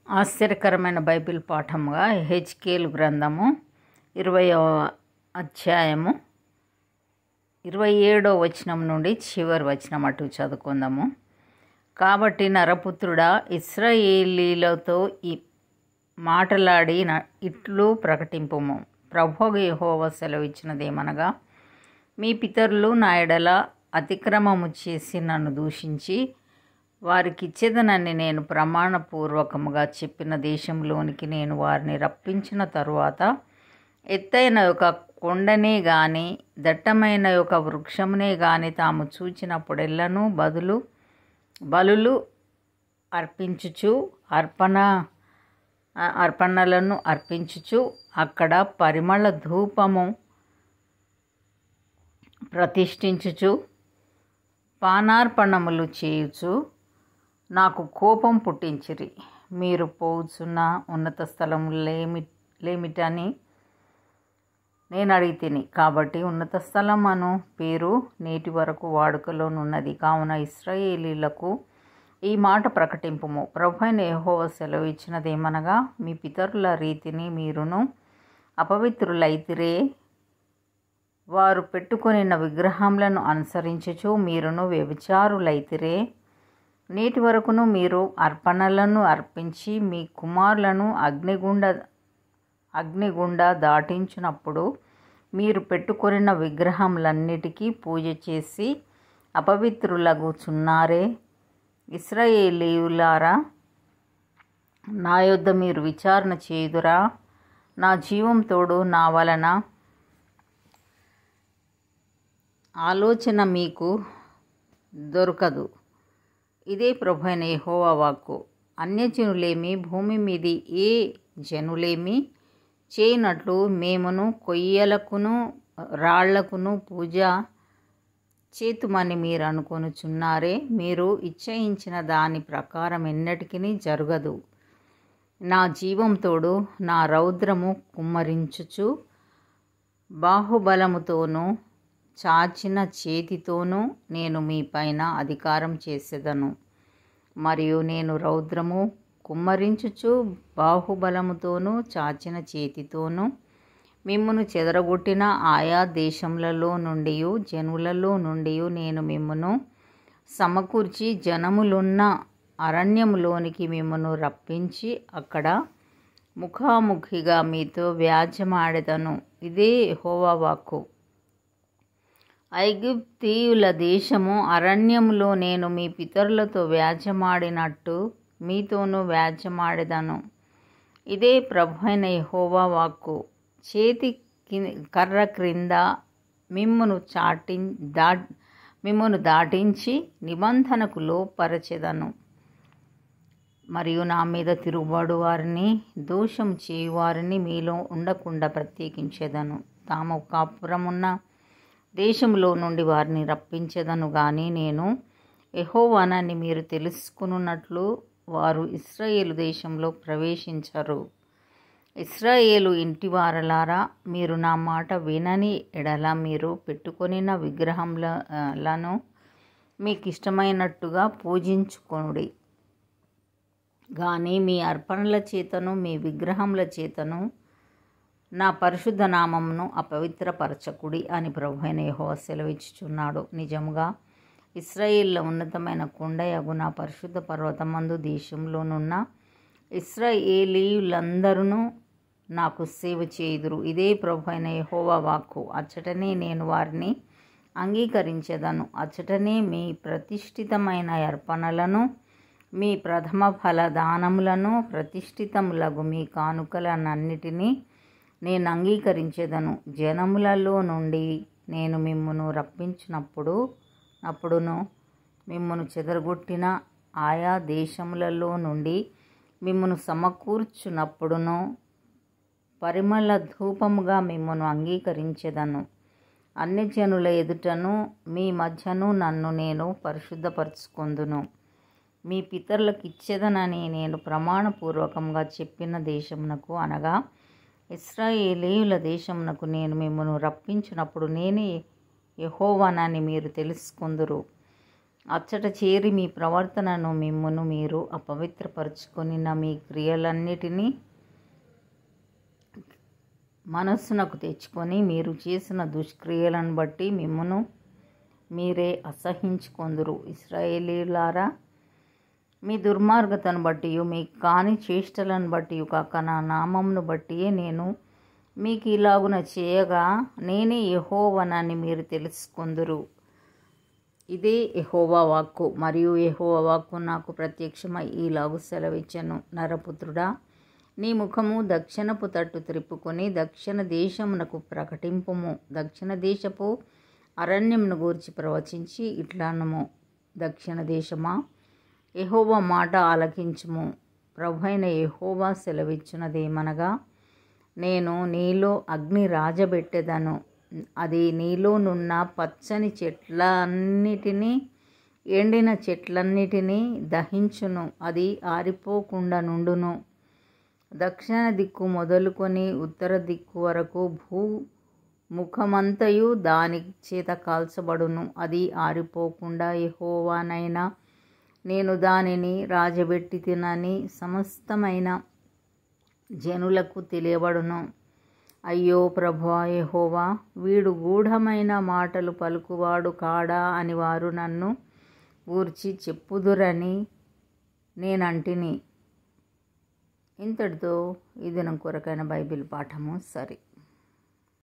ఆశ్చర్యకరమైన బైబిల్ పాఠముగా హెచ్కేలు గ్రంథము 20వ అధ్యాయము 27వ వచనం నుండి చివరి వచనం అటు చదువుకుందాము. కాబట్టి నరపుత్రుడా, ఇశ్రాయేలీలతో ఈ మాటలాడి ఇట్లు ప్రకటింపుము. ప్రభువు యెహోవా సెలవిచ్చినదేమనగా, మీ పితరులు నా ఎడల అతిక్రమము చేసి నన్ను దూషించి వారికిచ్చేదనని నేను ప్రమాణపూర్వకముగా చెప్పిన దేశంలోనికి నేను వారిని రప్పించిన తరువాత ఎత్తైన ఒక కొండనే గాని దట్టమైన ఒక వృక్షమునే గాని తాము చూచినప్పుడెల్లను బలులు అర్పించుచు అర్పణలను అర్పించుచు అక్కడ పరిమళ ధూపము ప్రతిష్ఠించుచు పానార్పణములు చేయుచు నాకు కోపం పుట్టించిరి. మీరు పోవుచున్న ఉన్నత స్థలములేమిటని నేను అడిగితిని. కాబట్టి ఉన్నత స్థలం అను పేరు నేటి వరకు వాడుకలోనున్నది. కావున ఇశ్రాయేలీలకు ఈ మాట ప్రకటింపుము. ప్రభువైన యెహోవా సెలవిచ్చినదేమనగా, మీ పితరుల రీతిని మీరును అపవిత్రులైతిరే. వారు పెట్టుకొనిన విగ్రహములను అనుసరించుచు మీరును వ్యభిచారులైతిరే. నేటి వరకును మీరు అర్పణలను అర్పించి మీ కుమారులను అగ్నిగుండా దాటించినప్పుడు మీరు పెట్టుకొనిన విగ్రహములన్నిటికీ పూజ చేసి అపవిత్రులగుచున్నారే. ఇశ్రాయేలీయులారా, నా యొద్ద మీరు విచారణ చేయుదురా? నా జీవం తోడు నా వలన ఆలోచన మీకు దొరకదు. ఇదే ప్రభువైన యెహోవా వాక్కు. అన్యజనులేమి భూమి మీది ఏ జనులేమి చేయనట్లు మేమును కొయ్యలకును రాళ్లకును పూజ చేతుమని మీరు అనుకొనుచున్నారే. మీరు ఇచ్చయించిన దాని ప్రకారం ఎన్నటికీ జరగదు. నా జీవం తోడు నా రౌద్రము కుమ్మరించుచు బాహుబలముతోనూ చాచిన చేతితోనూ నేను మీ పైన అధికారం చేసేదను. మరియు నేను రౌద్రము కుమ్మరించుచు బాహుబలముతోనూ చాచిన చేతితోనూ మిమ్మును చెదరగొట్టిన ఆయా దేశములలో నుండి జనులలో నుండి నేను మిమ్మును సమకూర్చి జనములున్న అరణ్యములోనికి మిమ్మును రప్పించి అక్కడ ముఖాముఖిగా మీతో వ్యాజ్యమాడెదను. ఇదే యెహోవా వాక్కు. ఐగుప్తీయుల దేశము అరణ్యములో నేను మీ పితరులతో వ్యాజ్యమాడినట్టు మీతోనూ వ్యాజ్యమాడెదను. ఇదే ప్రభువైన యెహోవా వాక్కు. చేతి కర్ర క్రింద మిమ్మును దాటించి నిబంధనకు లోపరచెదను. మరియు నా మీద తిరుగుబాటు వారిని దోషం చేయువారిని మీలో ఉండకుండా ప్రత్యేకించెదను. తాము కాపురమున్న దేశంలో నుండి వారిని రప్పించెదను గాని నేను యెహోవానని మీరు తెలుసుకున్నట్లు వారు ఇశ్రాయేలు దేశంలో ప్రవేశించరు. ఇశ్రాయేలు ఇంటివారలారా, మీరు నా మాట వినని ఎడల మీరు పెట్టుకొనిన విగ్రహములను మీకిష్టమైనట్టుగా పూజించుకొనుడి గాని మీ అర్పణల చేతను మీ విగ్రహముల చేతను నా పరిశుద్ధ నామమును అపవిత్రపరచకుడి అని ప్రభువైన యెహోవా సెలవిచ్చుచున్నాడు. నిజముగా ఇశ్రాయేలుల ఉన్నతమైన కొండయగు నా పరిశుద్ధ పర్వతమందు దేశంలోనున్న ఇశ్రాయేలీయులందరూ నాకు సేవ చేయుదురు. ఇదే ప్రభువైన యెహోవా వాక్కు. అచ్చటనే నేను వారిని అంగీకరించెదను. అచ్చటనే మీ ప్రతిష్ఠితమైన అర్పణలను మీ ప్రథమ ఫలదానములను ప్రతిష్ఠితములగు మీ కానుకలనన్నిటినీ నేను అంగీకరించెదను. జనములలో నుండి నేను మిమ్మును రప్పించినప్పుడును మిమ్మును చెదరగొట్టిన ఆయా దేశములలో నుండి మిమ్మును సమకూర్చునప్పుడును పరిమళ ధూపముగా మిమ్మును అంగీకరించెదను. అన్యజనుల ఎదుటను మీ మధ్యను నన్ను నేను పరిశుద్ధపరచుకొందును. మీ పితరులకిచ్చేదనని నేను ప్రమాణపూర్వకంగా చెప్పిన దేశమునకు అనగా ఇశ్రాయేలీయుల దేశమునకు నేను మిమ్మును రప్పించినప్పుడు నేనే యెహోవానని మీరు తెలుసుకొందురు. అచ్చట చేరి మీ ప్రవర్తనను మిమ్మును మీరు అపవిత్రపరుచుకొని మీ క్రియలన్నిటినీ మనస్సునకు తెచ్చుకొని మీరు చేసిన దుష్క్రియలను బట్టి మిమ్మును మీరే అసహించుకొందురు. ఇశ్రాయేలీయులారా, మీ దుర్మార్గతను బట్టి మీ కాని చేష్టలను బట్టి కాక నా నామమును బట్టియే నేను మీకు ఇలాగున చేయగా నేనే యెహోవానని మీరు తెలుసుకొందురు. ఇదే యెహోవా వాక్కు. మరియు యెహోవా వాక్కు నాకు ప్రత్యక్షమై ఈలాగు సెలవిచ్చెను. నరపుత్రుడా, నీ ముఖము దక్షిణపు తట్టు త్రిప్పుకొని దక్షిణ దేశమునకు ప్రకటింపుము. దక్షిణ దేశపు అరణ్యమును గూర్చి ప్రవచించి ఇట్లనుము, దక్షిణ దేశమా, యెహోవా మాట ఆలకించుము. ప్రభువైన యెహోవా సెలవిచ్చున్నదేమనగా, నేను నీలో అగ్ని రాజబెట్టెదను. అది నీలోనున్న పచ్చని చెట్లన్నిటినీ ఎండిన చెట్లన్నిటినీ దహించును. అది ఆరిపోకుండా నుండును. దక్షిణ దిక్కు మొదలుకొని ఉత్తర దిక్కు వరకు భూముఖమంతయు దాని చేత కాల్చబడును. అది ఆరిపోకుండా యెహోవానైన నేను దానిని రాజబెట్టి తినని సమస్తమైన జనులకు తెలియబడును. అయ్యో ప్రభువా యెహోవా, వీడు గూఢమైన మాటలు పలుకువాడు కాడా అని వారు నన్ను గూర్చి చెప్పుదురని నేనంటిని. ఇంతటితో ఈ దినం కొరకైన బైబిల్ పాఠము సరి.